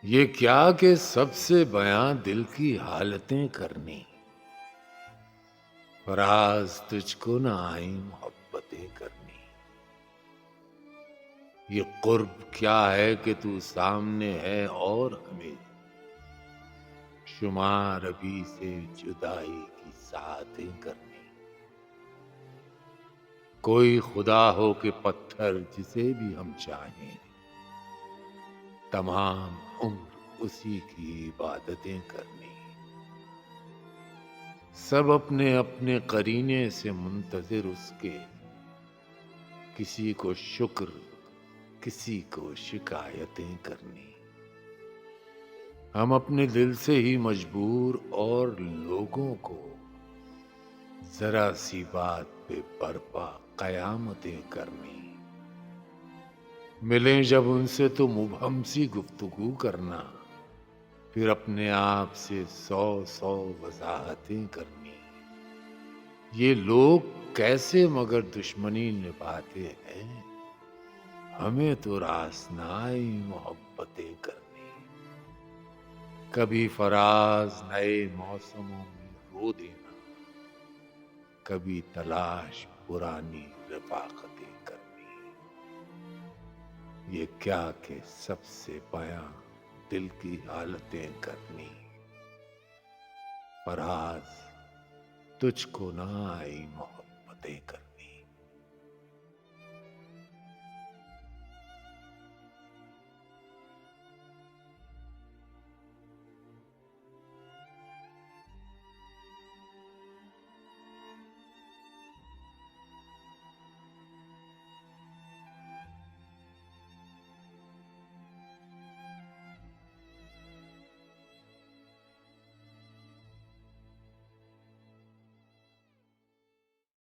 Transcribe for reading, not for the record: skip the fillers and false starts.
یہ کیا کہ سب سے بیاں دل کی حالتیں کرنی، فراز تجھ کو نہ آئی محبتیں کرنی۔ یہ قرب کیا ہے کہ تو سامنے ہے اور ہمیں شمار ابھی سے جدائی کی ساعتیں کرنی۔ کوئی خدا ہو کہ پتھر جسے بھی ہم چاہیں، تمام عمر اسی کی عبادتیں کرنی۔ سب اپنے اپنے قرینے سے منتظر اس کے، کسی کو شکر کسی کو شکایتیں کرنی۔ ہم اپنے دل سے ہی مجبور اور لوگوں کو ذرا سی بات پہ برپا قیامتیں کرنی۔ ملیں جب ان سے تو مبہم سی گفتگو کرنا، پھر اپنے آپ سے 100 وضاحتیں کرنی۔ یہ لوگ کیسے مگر دشمنی نبھاتے ہیں، ہمیں تو راس نہ آئی محبتیں کرنی۔ کبھی فراز نئے موسموں میں رو دینا، کبھی تلاش پرانی رفاقتیں کرنی۔ یہ کیا کہ سب سے بیاں دل کی حالتیں کرنی، فراز تجھ کو نہ آئی محبتیں کرنی۔